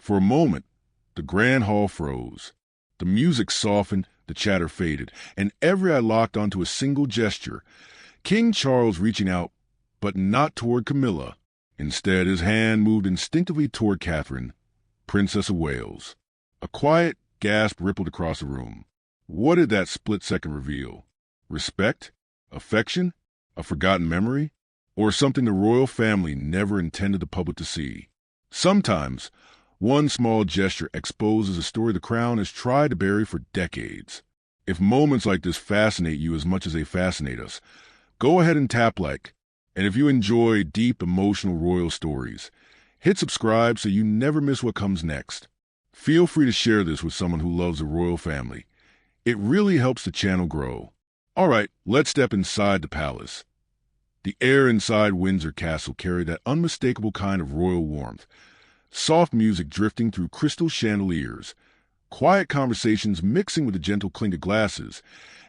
For a moment, the grand hall froze. The music softened, the chatter faded, and every eye locked onto a single gesture. King Charles reaching out, but not toward Camilla. Instead, his hand moved instinctively toward Catherine, Princess of Wales. A quiet gasp rippled across the room. What did that split second reveal? Respect? Affection? A forgotten memory? Or something the royal family never intended the public to see? Sometimes, one small gesture exposes a story the crown has tried to bury for decades. If moments like this fascinate you as much as they fascinate us, go ahead and tap like. And if you enjoy deep, emotional royal stories, hit subscribe so you never miss what comes next. Feel free to share this with someone who loves the royal family. It really helps the channel grow. All right, let's step inside the palace. The air inside Windsor Castle carried that unmistakable kind of royal warmth. Soft music drifting through crystal chandeliers, quiet conversations mixing with the gentle clink of glasses,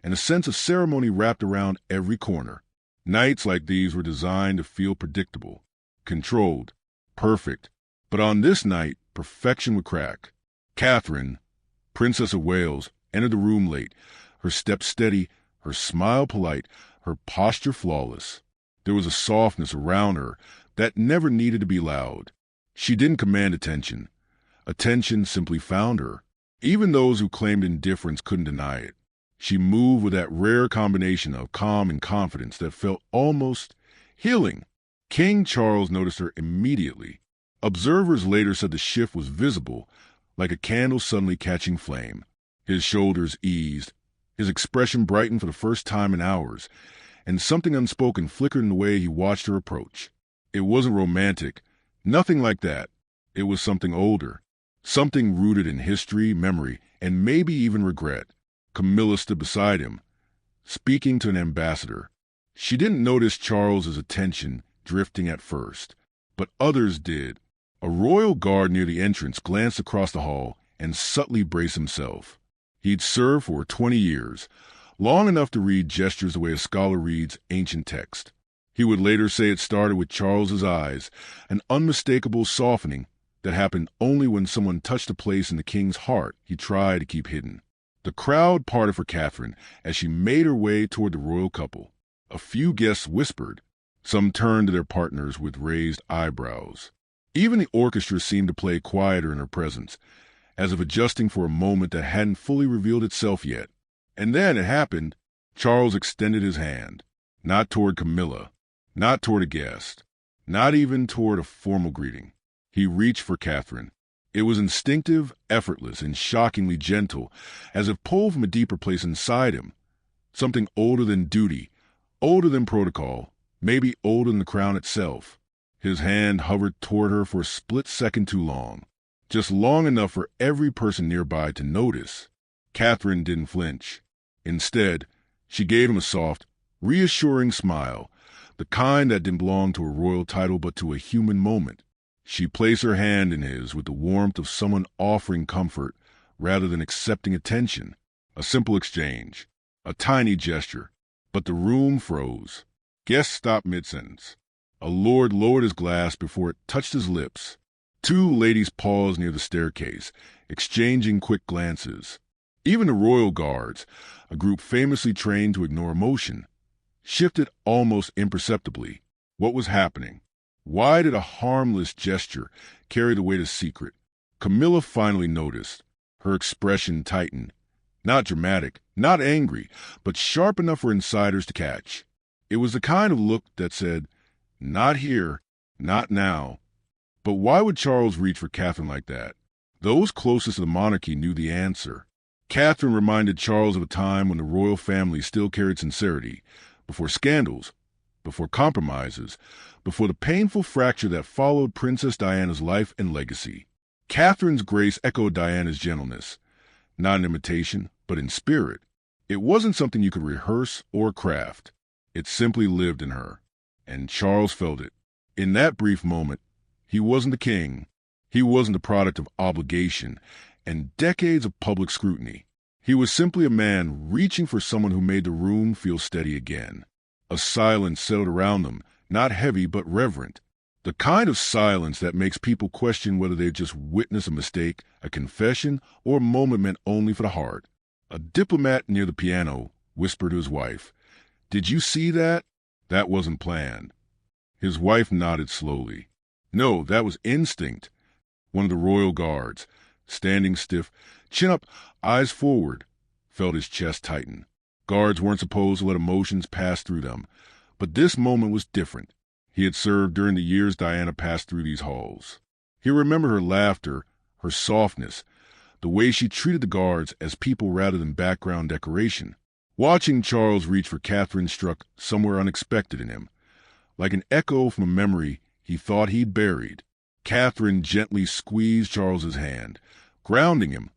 and a sense of ceremony wrapped around every corner. Nights like these were designed to feel predictable, controlled, perfect. But on this night, perfection would crack. Catherine, Princess of Wales, entered the room late, her step steady, her smile polite, her posture flawless. There was a softness around her that never needed to be loud. She didn't command attention. Attention simply found her. Even those who claimed indifference couldn't deny it. She moved with that rare combination of calm and confidence that felt almost healing. King Charles noticed her immediately. Observers later said the shift was visible, like a candle suddenly catching flame. His shoulders eased, his expression brightened for the first time in hours, and something unspoken flickered in the way he watched her approach. It wasn't romantic, nothing like that. It was something older, something rooted in history, memory, and maybe even regret. Camilla stood beside him, speaking to an ambassador. She didn't notice Charles's attention drifting at first, but others did. A royal guard near the entrance glanced across the hall and subtly braced himself. He'd served for 20 years, long enough to read gestures the way a scholar reads ancient text. He would later say it started with Charles's eyes, an unmistakable softening that happened only when someone touched a place in the king's heart he tried to keep hidden. The crowd parted for Catherine as she made her way toward the royal couple. A few guests whispered. Some turned to their partners with raised eyebrows. Even the orchestra seemed to play quieter in her presence, as if adjusting for a moment that hadn't fully revealed itself yet. And then it happened. Charles extended his hand, not toward Camilla, not toward a guest, not even toward a formal greeting. He reached for Catherine. It was instinctive, effortless, and shockingly gentle, as if pulled from a deeper place inside him. Something older than duty, older than protocol, maybe older than the crown itself. His hand hovered toward her for a split second too long, just long enough for every person nearby to notice. Catherine didn't flinch. Instead, she gave him a soft, reassuring smile, the kind that didn't belong to a royal title but to a human moment. She placed her hand in his with the warmth of someone offering comfort rather than accepting attention. A simple exchange, a tiny gesture, but the room froze. Guests stopped mid-sentence. A lord lowered his glass before it touched his lips. Two ladies paused near the staircase, exchanging quick glances. Even the royal guards, a group famously trained to ignore emotion, shifted almost imperceptibly. What was happening? Why did a harmless gesture carry the weight of secret? Camilla finally noticed. Her expression tightened. Not dramatic, not angry, but sharp enough for insiders to catch. It was the kind of look that said, "Not here, not now." But why would Charles reach for Catherine like that? Those closest to the monarchy knew the answer. Catherine reminded Charles of a time when the royal family still carried sincerity, before scandals, before compromises, before the painful fracture that followed Princess Diana's life and legacy. Catherine's grace echoed Diana's gentleness, not in imitation, but in spirit. It wasn't something you could rehearse or craft. It simply lived in her, and Charles felt it. In that brief moment, he wasn't the king. He wasn't the product of obligation and decades of public scrutiny. He was simply a man reaching for someone who made the room feel steady again. A silence settled around them, not heavy but reverent. The kind of silence that makes people question whether they've just witnessed a mistake, a confession, or a moment meant only for the heart. A diplomat near the piano whispered to his wife, "Did you see that? That wasn't planned." His wife nodded slowly. "No, that was instinct." One of the royal guards, standing stiff, chin up, eyes forward, felt his chest tighten. Guards weren't supposed to let emotions pass through them, but this moment was different. He had served during the years Diana passed through these halls. He remembered her laughter, her softness, the way she treated the guards as people rather than background decoration. Watching Charles reach for Catherine struck somewhere unexpected in him. Like an echo from a memory he thought he'd buried, Catherine gently squeezed Charles's hand, grounding him,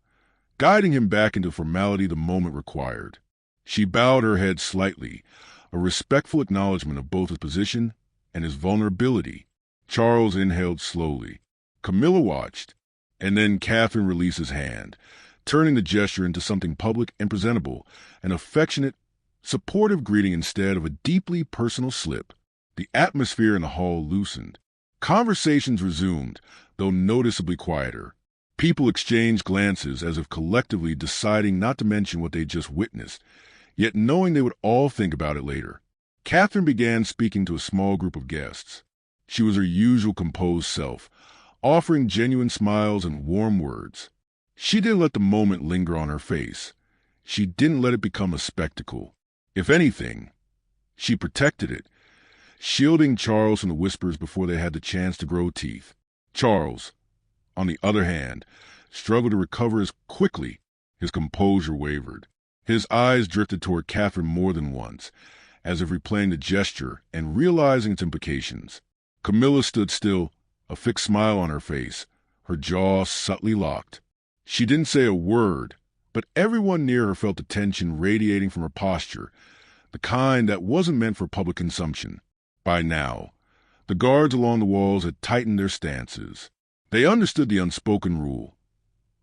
guiding him back into formality the moment required. She bowed her head slightly, a respectful acknowledgement of both his position and his vulnerability. Charles inhaled slowly. Camilla watched, and then Catherine released his hand, turning the gesture into something public and presentable, an affectionate, supportive greeting instead of a deeply personal slip. The atmosphere in the hall loosened. Conversations resumed, though noticeably quieter. People exchanged glances as if collectively deciding not to mention what they'd just witnessed, yet knowing they would all think about it later. Catherine began speaking to a small group of guests. She was her usual composed self, offering genuine smiles and warm words. She didn't let the moment linger on her face. She didn't let it become a spectacle. If anything, she protected it, shielding Charles from the whispers before they had the chance to grow teeth. Charles, on the other hand, struggled to recover as quickly. His composure wavered. His eyes drifted toward Catherine more than once, as if replaying the gesture and realizing its implications. Camilla stood still, a fixed smile on her face, her jaw subtly locked. She didn't say a word, but everyone near her felt the tension radiating from her posture, the kind that wasn't meant for public consumption. By now, the guards along the walls had tightened their stances. They understood the unspoken rule.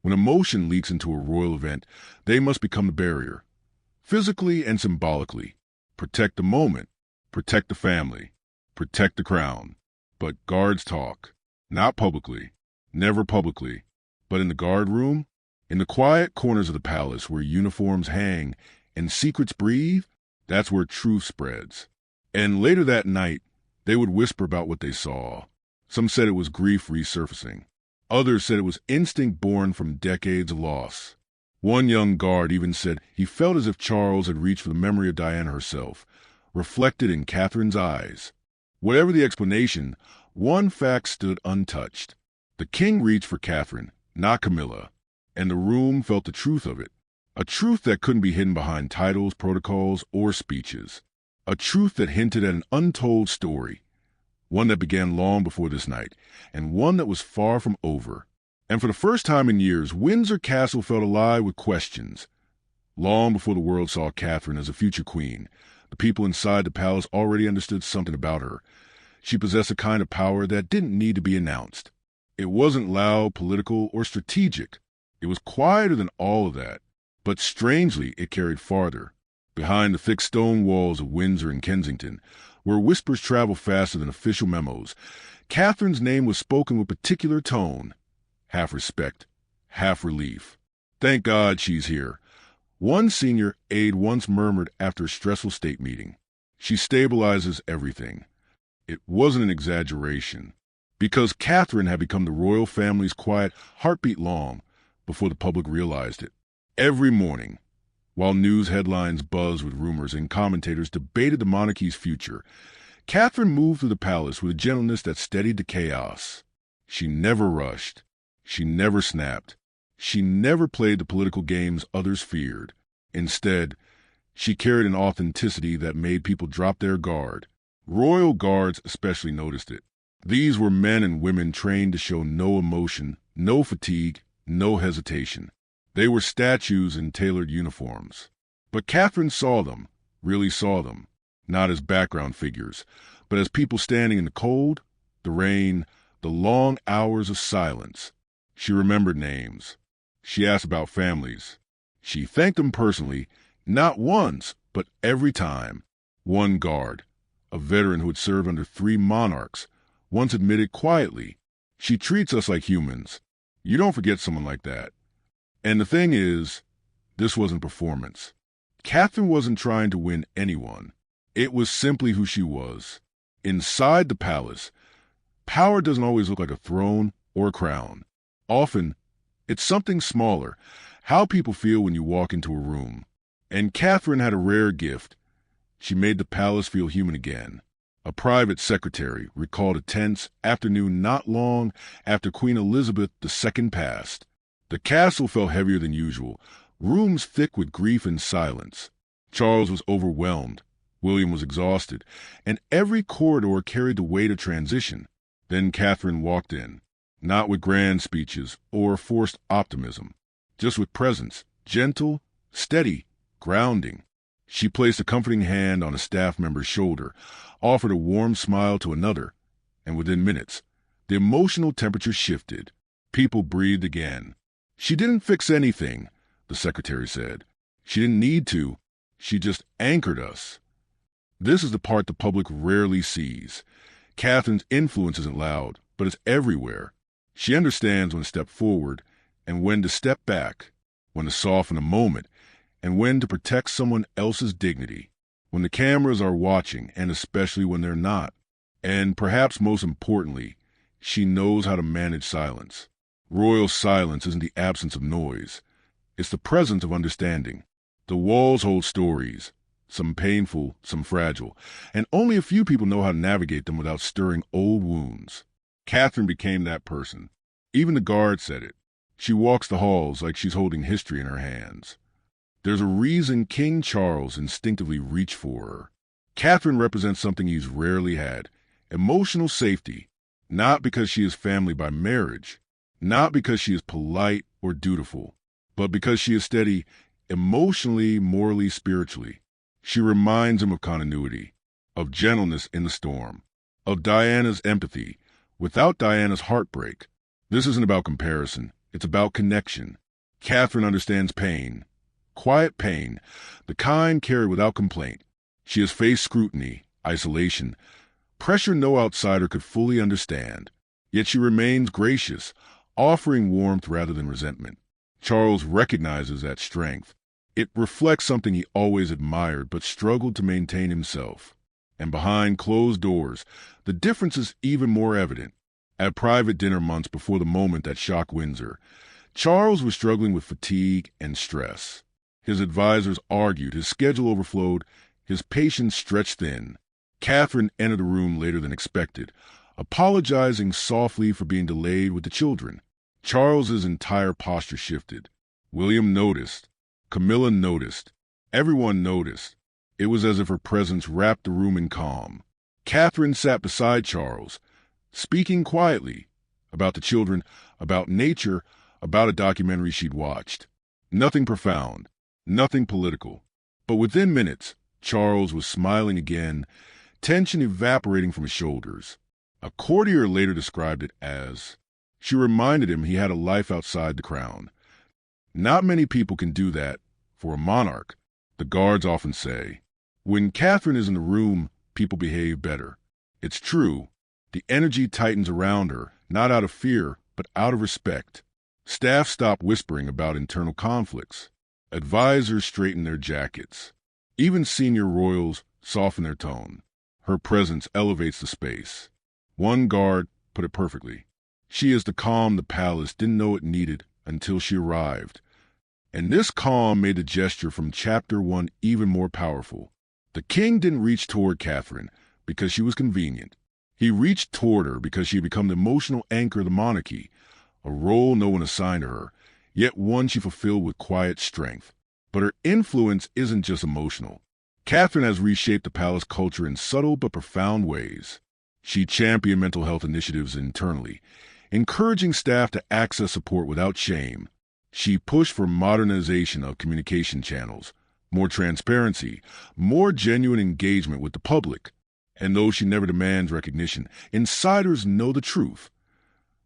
When emotion leaks into a royal event, they must become the barrier, physically and symbolically. Protect the moment, protect the family, protect the crown. But guards talk, not publicly, never publicly, but in the guard room, in the quiet corners of the palace where uniforms hang and secrets breathe, that's where truth spreads. And later that night, they would whisper about what they saw. Some said it was grief resurfacing. Others said it was instinct born from decades of loss. One young guard even said he felt as if Charles had reached for the memory of Diana herself, reflected in Catherine's eyes. Whatever the explanation, one fact stood untouched. The king reached for Catherine, not Camilla, and the room felt the truth of it. A truth that couldn't be hidden behind titles, protocols, or speeches. A truth that hinted at an untold story. One that began long before this night, and one that was far from over. And for the first time in years, Windsor Castle felt alive with questions. Long before the world saw Catherine as a future queen, the people inside the palace already understood something about her. She possessed a kind of power that didn't need to be announced. It wasn't loud, political, or strategic. It was quieter than all of that. But strangely, it carried farther. Behind the thick stone walls of Windsor and Kensington, where whispers travel faster than official memos, Catherine's name was spoken with particular tone. Half respect, half relief. "Thank God she's here," one senior aide once murmured after a stressful state meeting. "She stabilizes everything." It wasn't an exaggeration, because Catherine had become the royal family's quiet heartbeat long before the public realized it. Every morning, while news headlines buzzed with rumors and commentators debated the monarchy's future, Catherine moved through the palace with a gentleness that steadied the chaos. She never rushed. She never snapped. She never played the political games others feared. Instead, she carried an authenticity that made people drop their guard. Royal guards especially noticed it. These were men and women trained to show no emotion, no fatigue, no hesitation. They were statues in tailored uniforms. But Catherine saw them, really saw them, not as background figures, but as people standing in the cold, the rain, the long hours of silence. She remembered names. She asked about families. She thanked them personally, not once, but every time. One guard, a veteran who had served under 3 monarchs, once admitted quietly, "She treats us like humans. You don't forget someone like that." And the thing is, this wasn't performance. Catherine wasn't trying to win anyone. It was simply who she was. Inside the palace, power doesn't always look like a throne or a crown. Often, it's something smaller, how people feel when you walk into a room. And Catherine had a rare gift. She made the palace feel human again. A private secretary recalled a tense afternoon not long after Queen Elizabeth II passed. The castle felt heavier than usual, rooms thick with grief and silence. Charles was overwhelmed. William was exhausted, and every corridor carried the weight of transition. Then Catherine walked in, not with grand speeches or forced optimism, just with presence, gentle, steady, grounding. She placed a comforting hand on a staff member's shoulder, offered a warm smile to another, and within minutes, the emotional temperature shifted. People breathed again. "She didn't fix anything," the secretary said. "She didn't need to. She just anchored us." This is the part the public rarely sees. Catherine's influence isn't loud, but it's everywhere. She understands when to step forward and when to step back, when to soften a moment, and when to protect someone else's dignity, when the cameras are watching, and especially when they're not. And perhaps most importantly, she knows how to manage silence. Royal silence isn't the absence of noise. It's the presence of understanding. The walls hold stories, some painful, some fragile, and only a few people know how to navigate them without stirring old wounds. Catherine became that person. Even the guard said it. She walks the halls like she's holding history in her hands. There's a reason King Charles instinctively reached for her. Catherine represents something he's rarely had: emotional safety, not because she is family by marriage, not because she is polite or dutiful, but because she is steady emotionally, morally, spiritually. She reminds him of continuity, of gentleness in the storm, of Diana's empathy without Diana's heartbreak. This isn't about comparison. It's about connection. Catherine understands pain, quiet pain, the kind carried without complaint. She has faced scrutiny, isolation, pressure no outsider could fully understand. Yet she remains gracious, offering warmth rather than resentment. Charles recognizes that strength. It reflects something he always admired but struggled to maintain himself. And behind closed doors, the difference is even more evident. At private dinner months before the moment that shocked Windsor, Charles was struggling with fatigue and stress. His advisors argued, his schedule overflowed, his patience stretched thin. Catherine entered the room later than expected, apologizing softly for being delayed with the children. Charles's entire posture shifted. William noticed. Camilla noticed. Everyone noticed. It was as if her presence wrapped the room in calm. Catherine sat beside Charles, speaking quietly about the children, about nature, about a documentary she'd watched. Nothing profound, nothing political. But within minutes, Charles was smiling again, tension evaporating from his shoulders. A courtier later described it as, she reminded him he had a life outside the crown. Not many people can do that for a monarch, the guards often say. When Catherine is in the room, people behave better. It's true. The energy tightens around her, not out of fear, but out of respect. Staff stop whispering about internal conflicts. Advisors straighten their jackets. Even senior royals soften their tone. Her presence elevates the space. One guard put it perfectly. She is the calm the palace didn't know it needed until she arrived. And this calm made the gesture from Chapter 1 even more powerful. The king didn't reach toward Catherine because she was convenient. He reached toward her because she had become the emotional anchor of the monarchy, a role no one assigned to her, yet one she fulfilled with quiet strength. But her influence isn't just emotional. Catherine has reshaped the palace culture in subtle but profound ways. She championed mental health initiatives internally, encouraging staff to access support without shame. She pushed for modernization of communication channels, more transparency, more genuine engagement with the public. And though she never demands recognition, insiders know the truth.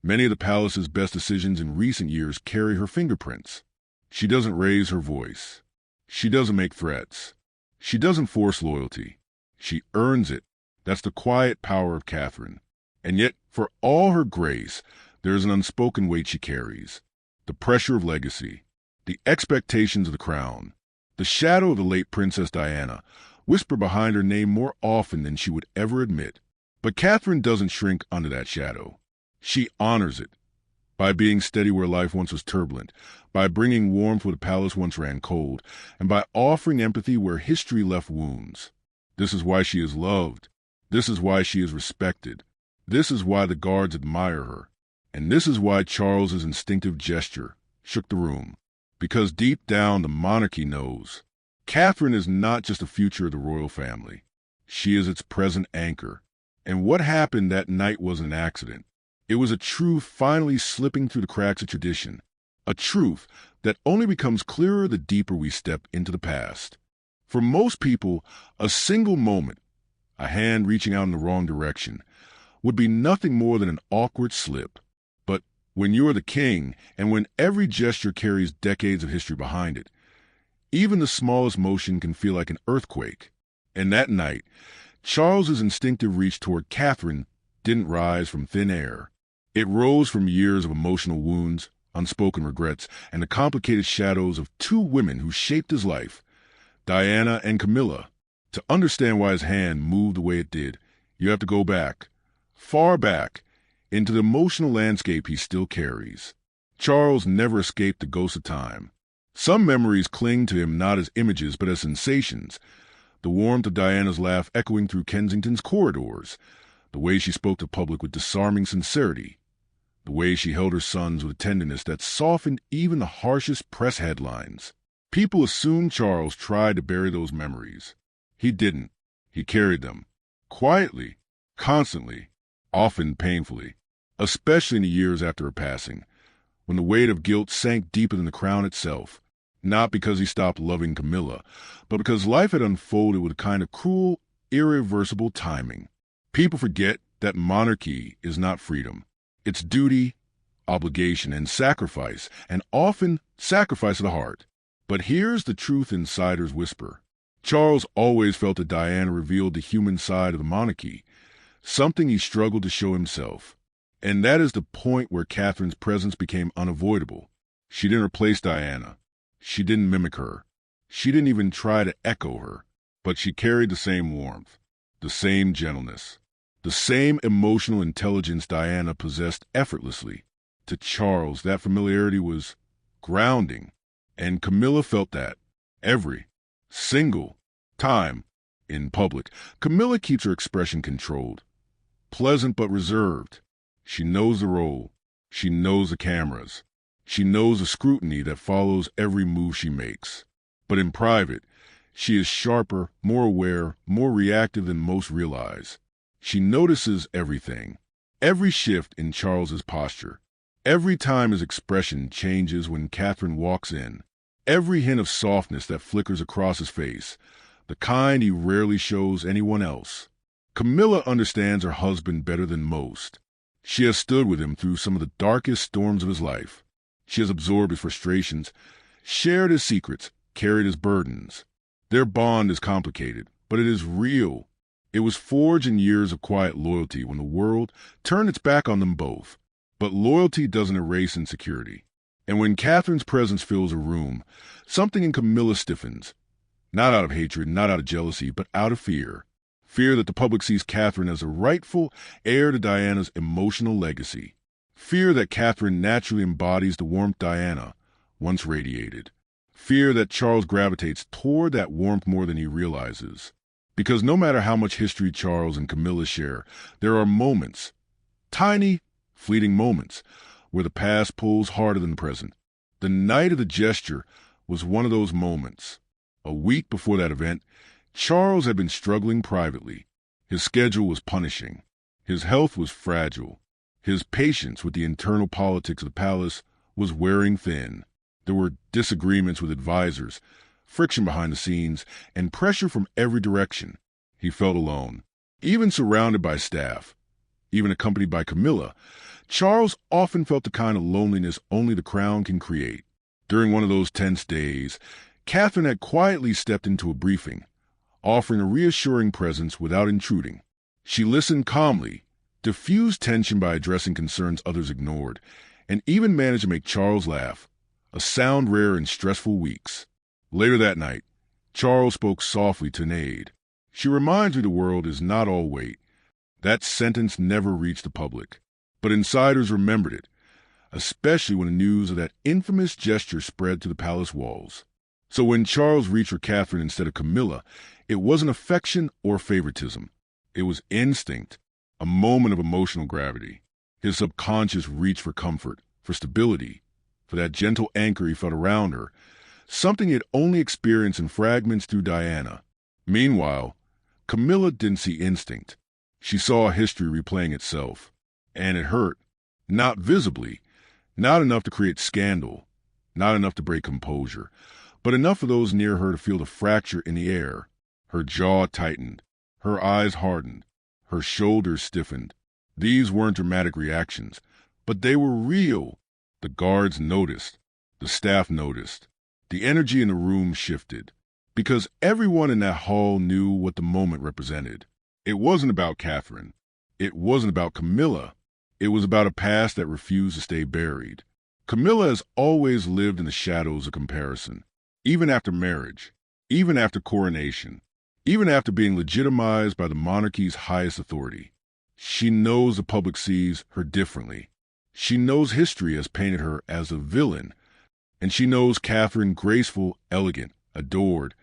Many of the palace's best decisions in recent years carry her fingerprints. She doesn't raise her voice. She doesn't make threats. She doesn't force loyalty. She earns it. That's the quiet power of Catherine. And yet, for all her grace, there is an unspoken weight she carries. The pressure of legacy, the expectations of the crown, the shadow of the late Princess Diana whisper behind her name more often than she would ever admit. But Catherine doesn't shrink under that shadow. She honors it by being steady where life once was turbulent, by bringing warmth where the palace once ran cold, and by offering empathy where history left wounds. This is why she is loved. This is why she is respected. This is why the guards admire her. And this is why Charles's instinctive gesture shook the room. Because deep down the monarchy knows Catherine is not just a future of the royal family. She is its present anchor. And what happened that night wasn't an accident. It was a truth finally slipping through the cracks of tradition. A truth that only becomes clearer the deeper we step into the past. For most people, a single moment, a hand reaching out in the wrong direction, would be nothing more than an awkward slip. But when you are the king, and when every gesture carries decades of history behind it, even the smallest motion can feel like an earthquake. And that night, Charles's instinctive reach toward Catherine didn't rise from thin air. It rose from years of emotional wounds, unspoken regrets, and the complicated shadows of two women who shaped his life, Diana and Camilla. To understand why his hand moved the way it did, you have to go back, far back, into the emotional landscape he still carries. Charles never escaped the ghost of time. Some memories cling to him not as images but as sensations. The warmth of Diana's laugh echoing through Kensington's corridors, the way she spoke to the public with disarming sincerity, the way she held her sons with a tenderness that softened even the harshest press headlines. People assumed Charles tried to bury those memories. He didn't. He carried them. Quietly, constantly, often painfully, especially in the years after her passing, when the weight of guilt sank deeper than the crown itself. Not because he stopped loving Camilla, but because life had unfolded with a kind of cruel, irreversible timing. People forget that monarchy is not freedom. It's duty, obligation, and sacrifice, and often sacrifice of the heart. But here's the truth insiders whisper. Charles always felt that Diana revealed the human side of the monarchy, something he struggled to show himself. And that is the point where Catherine's presence became unavoidable. She didn't replace Diana. She didn't mimic her. She didn't even try to echo her. But she carried the same warmth, the same gentleness, the same emotional intelligence Diana possessed effortlessly. To Charles, that familiarity was grounding, and Camilla felt that every single time in public. Camilla keeps her expression controlled, pleasant but reserved. She knows the role. She knows the cameras. She knows the scrutiny that follows every move she makes. But in private, she is sharper, more aware, more reactive than most realize. She notices everything, every shift in Charles's posture, every time his expression changes when Catherine walks in, every hint of softness that flickers across his face, the kind he rarely shows anyone else. Camilla understands her husband better than most. She has stood with him through some of the darkest storms of his life. She has absorbed his frustrations, shared his secrets, carried his burdens. Their bond is complicated, but it is real. It was forged in years of quiet loyalty when the world turned its back on them both. But loyalty doesn't erase insecurity. And when Catherine's presence fills a room, something in Camilla stiffens. Not out of hatred, not out of jealousy, but out of fear. Fear that the public sees Catherine as a rightful heir to Diana's emotional legacy. Fear that Catherine naturally embodies the warmth Diana once radiated. Fear that Charles gravitates toward that warmth more than he realizes. Because no matter how much history Charles and Camilla share, there are moments, tiny, fleeting moments, where the past pulls harder than the present. The night of the gesture was one of those moments. A week before that event, Charles had been struggling privately. His schedule was punishing. His health was fragile. His patience with the internal politics of the palace was wearing thin. There were disagreements with advisors, friction behind the scenes, and pressure from every direction. He felt alone. Even surrounded by staff, even accompanied by Camilla, Charles often felt the kind of loneliness only the crown can create. During one of those tense days, Catherine had quietly stepped into a briefing, offering a reassuring presence without intruding. She listened calmly, diffused tension by addressing concerns others ignored, and even managed to make Charles laugh, a sound rare in stressful weeks. Later that night, Charles spoke softly to an aide. "She reminds me the world is not all weight." That sentence never reached the public, but insiders remembered it, especially when the news of that infamous gesture spread to the palace walls. So when Charles reached for Catherine instead of Camilla, it wasn't affection or favoritism. It was instinct, a moment of emotional gravity. His subconscious reached for comfort, for stability, for that gentle anchor he felt around her, something he had only experienced in fragments through Diana. Meanwhile, Camilla didn't see instinct. She saw history replaying itself, and it hurt, not visibly, not enough to create scandal, not enough to break composure, but enough for those near her to feel the fracture in the air. Her jaw tightened, her eyes hardened, her shoulders stiffened. These weren't dramatic reactions, but they were real. The guards noticed, the staff noticed. The energy in the room shifted, because everyone in that hall knew what the moment represented. It wasn't about Catherine. It wasn't about Camilla. It was about a past that refused to stay buried. Camilla has always lived in the shadows of comparison, even after marriage, even after coronation, even after being legitimized by the monarchy's highest authority. She knows the public sees her differently. She knows history has painted her as a villain, and she knows Catherine, graceful, elegant, adored,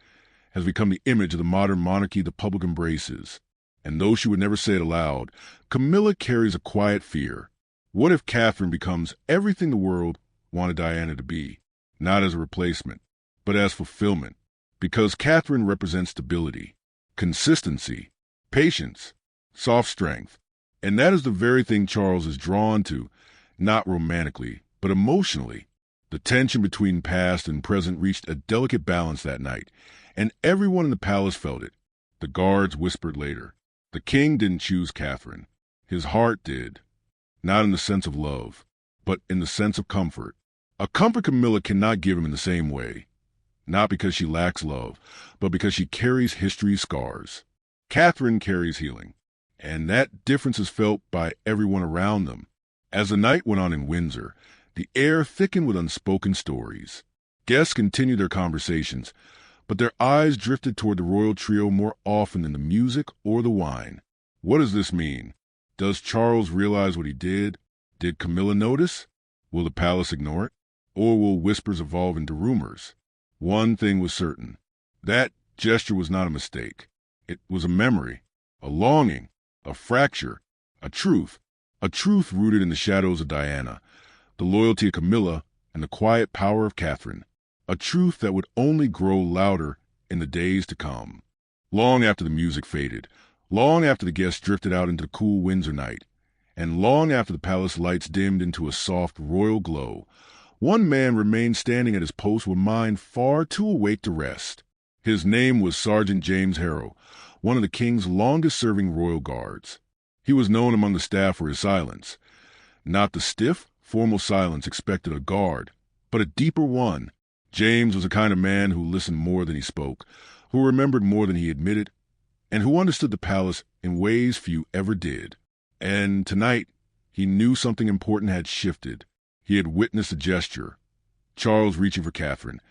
has become the image of the modern monarchy the public embraces. And though she would never say it aloud, Camilla carries a quiet fear. What if Catherine becomes everything the world wanted Diana to be, not as a replacement, but as fulfillment? Because Catherine represents stability, consistency, patience, soft strength. And that is the very thing Charles is drawn to, not romantically, but emotionally. The tension between past and present reached a delicate balance that night, and everyone in the palace felt it. The guards whispered later. The king didn't choose Catherine. His heart did. Not in the sense of love, but in the sense of comfort. A comfort Camilla cannot give him in the same way. Not because she lacks love, but because she carries history's scars. Catherine carries healing, and that difference is felt by everyone around them. As the night went on in Windsor, the air thickened with unspoken stories. Guests continued their conversations, but their eyes drifted toward the royal trio more often than the music or the wine. What does this mean? Does Charles realize what he did? Did Camilla notice? Will the palace ignore it? Or will whispers evolve into rumors? One thing was certain. That gesture was not a mistake. It was a memory, a longing, a fracture, a truth rooted in the shadows of Diana, the loyalty of Camilla, and the quiet power of Catherine. A truth that would only grow louder in the days to come. Long after the music faded, long after the guests drifted out into the cool Windsor night, and long after the palace lights dimmed into a soft royal glow, one man remained standing at his post with mind far too awake to rest. His name was Sergeant James Harrow, one of the king's longest-serving royal guards. He was known among the staff for his silence. Not the stiff, formal silence expected of a guard, but a deeper one. James was the kind of man who listened more than he spoke, who remembered more than he admitted, and who understood the palace in ways few ever did. And tonight, he knew something important had shifted. He had witnessed a gesture, Charles reaching for Catherine,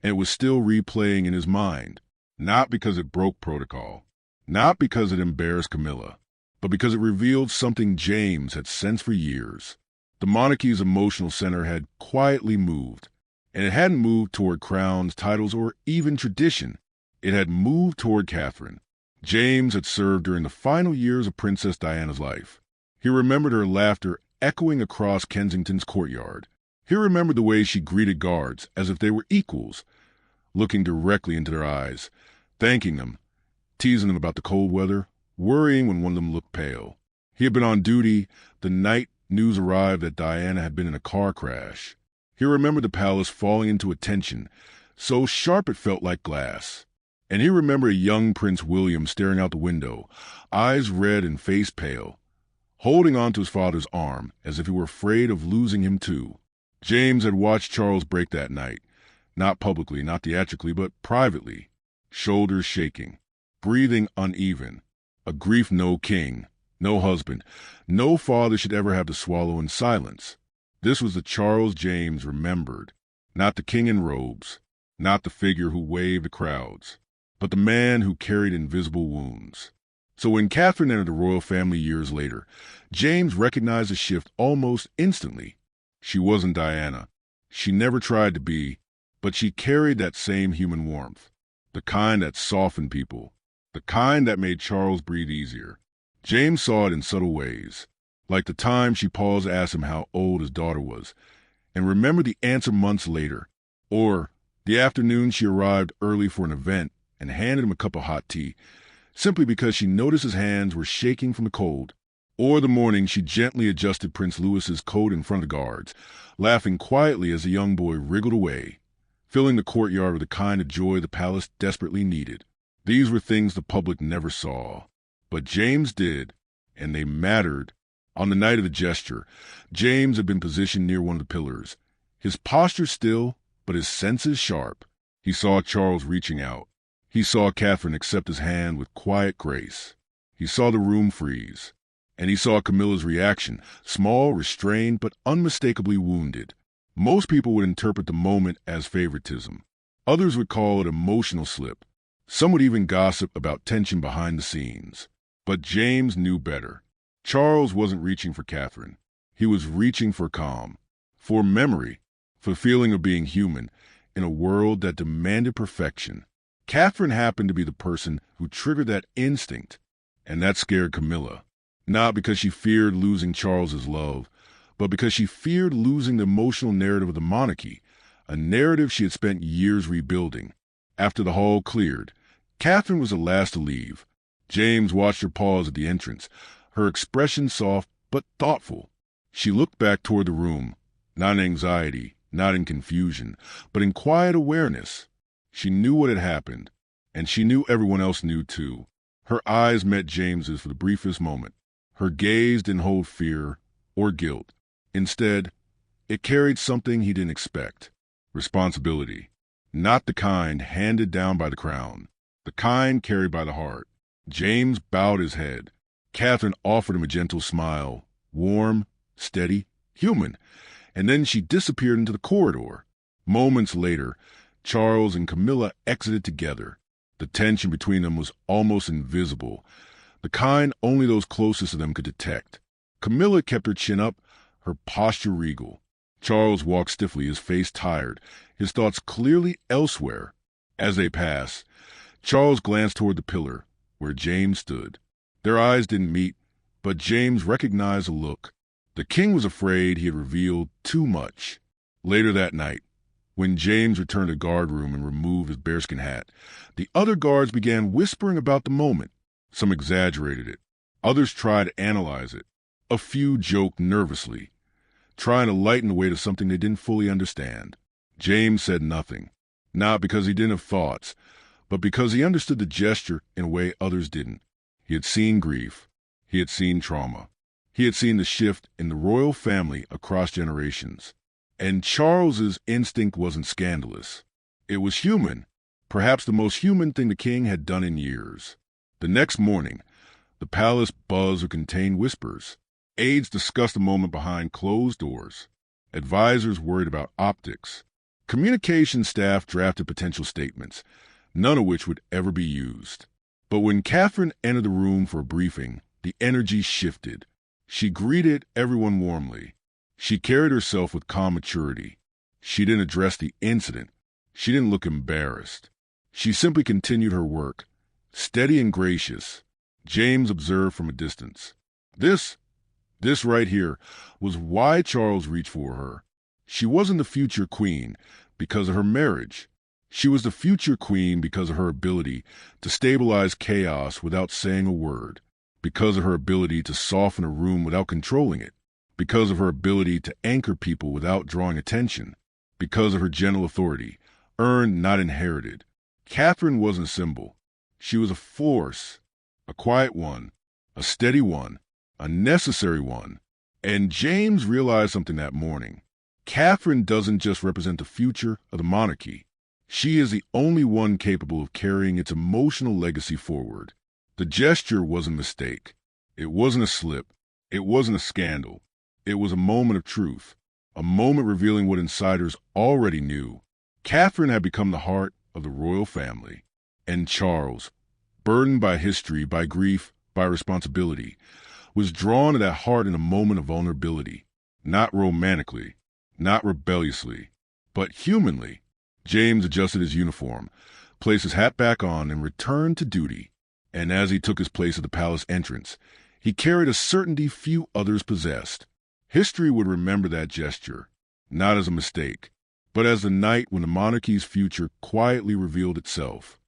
and it was still replaying in his mind, not because it broke protocol, not because it embarrassed Camilla, but because it revealed something James had sensed for years. The monarchy's emotional center had quietly moved, and it hadn't moved toward crowns, titles, or even tradition. It had moved toward Catherine. James had served during the final years of Princess Diana's life. He remembered her laughter echoing across Kensington's courtyard. He remembered the way she greeted guards as if they were equals, looking directly into their eyes, thanking them, teasing them about the cold weather, worrying when one of them looked pale. He had been on duty the night news arrived that Diana had been in a car crash. He remembered the palace falling into a tension, so sharp it felt like glass. And he remembered a young Prince William staring out the window, eyes red and face pale, holding on to his father's arm as if he were afraid of losing him too. James had watched Charles break that night, not publicly, not theatrically, but privately, shoulders shaking, breathing uneven, a grief no king, no husband, no father should ever have to swallow in silence. This was the Charles James remembered, not the king in robes, not the figure who waved the crowds, but the man who carried invisible wounds. So when Catherine entered the royal family years later, James recognized a shift almost instantly. She wasn't Diana. She never tried to be, but she carried that same human warmth, the kind that softened people, the kind that made Charles breathe easier. James saw it in subtle ways, like the time she paused to ask him how old his daughter was, and remembered the answer months later, or the afternoon she arrived early for an event and handed him a cup of hot tea, simply because she noticed his hands were shaking from the cold, or the morning she gently adjusted Prince Louis's coat in front of the guards, laughing quietly as the young boy wriggled away, filling the courtyard with the kind of joy the palace desperately needed. These were things the public never saw, but James did, and they mattered. On the night of the gesture, James had been positioned near one of the pillars, his posture still, but his senses sharp. He saw Charles reaching out. He saw Catherine accept his hand with quiet grace. He saw the room freeze, and he saw Camilla's reaction, small, restrained, but unmistakably wounded. Most people would interpret the moment as favoritism. Others would call it emotional slip. Some would even gossip about tension behind the scenes. But James knew better. Charles wasn't reaching for Catherine. He was reaching for calm, for memory, for the feeling of being human in a world that demanded perfection. Catherine happened to be the person who triggered that instinct, and that scared Camilla. Not because she feared losing Charles's love, but because she feared losing the emotional narrative of the monarchy, a narrative she had spent years rebuilding. After the hall cleared, Catherine was the last to leave. James watched her pause at the entrance, her expression soft but thoughtful. She looked back toward the room, not in anxiety, not in confusion, but in quiet awareness. She knew what had happened, and she knew everyone else knew too. Her eyes met James's for the briefest moment. Her gaze didn't hold fear or guilt. Instead, it carried something he didn't expect. Responsibility. Not the kind handed down by the crown, the kind carried by the heart. James bowed his head. Catherine offered him a gentle smile, warm, steady, human, and then she disappeared into the corridor. Moments later, Charles and Camilla exited together. The tension between them was almost invisible, the kind only those closest to them could detect. Camilla kept her chin up, her posture regal. Charles walked stiffly, his face tired, his thoughts clearly elsewhere. As they passed, Charles glanced toward the pillar, where James stood. Their eyes didn't meet, but James recognized the look. The king was afraid he had revealed too much. Later that night, when James returned to the guard room and removed his bearskin hat, the other guards began whispering about the moment. Some exaggerated it. Others tried to analyze it. A few joked nervously, trying to lighten the weight of something they didn't fully understand. James said nothing, not because he didn't have thoughts, but because he understood the gesture in a way others didn't. He had seen grief. He had seen trauma. He had seen the shift in the royal family across generations. And Charles's instinct wasn't scandalous. It was human, perhaps the most human thing the king had done in years. The next morning, the palace buzzed with contained whispers. Aides discussed the moment behind closed doors. Advisors worried about optics. Communication staff drafted potential statements, none of which would ever be used. But when Catherine entered the room for a briefing, the energy shifted. She greeted everyone warmly. She carried herself with calm maturity. She didn't address the incident. She didn't look embarrassed. She simply continued her work, steady and gracious. James observed from a distance. This right here was why Charles reached for her. She wasn't the future queen because of her marriage. She was the future queen because of her ability to stabilize chaos without saying a word, because of her ability to soften a room without controlling it, because of her ability to anchor people without drawing attention, because of her gentle authority, earned, not inherited. Catherine wasn't a symbol. She was a force, a quiet one, a steady one, a necessary one. And James realized something that morning. Catherine doesn't just represent the future of the monarchy. She is the only one capable of carrying its emotional legacy forward. The gesture was a mistake. It wasn't a slip. It wasn't a scandal. It was a moment of truth, a moment revealing what insiders already knew. Catherine had become the heart of the royal family, and Charles, burdened by history, by grief, by responsibility, was drawn to that heart in a moment of vulnerability, not romantically, not rebelliously, but humanly. James adjusted his uniform, placed his hat back on, and returned to duty. And as he took his place at the palace entrance, he carried a certainty few others possessed. History would remember that gesture, not as a mistake, but as the night when the monarchy's future quietly revealed itself.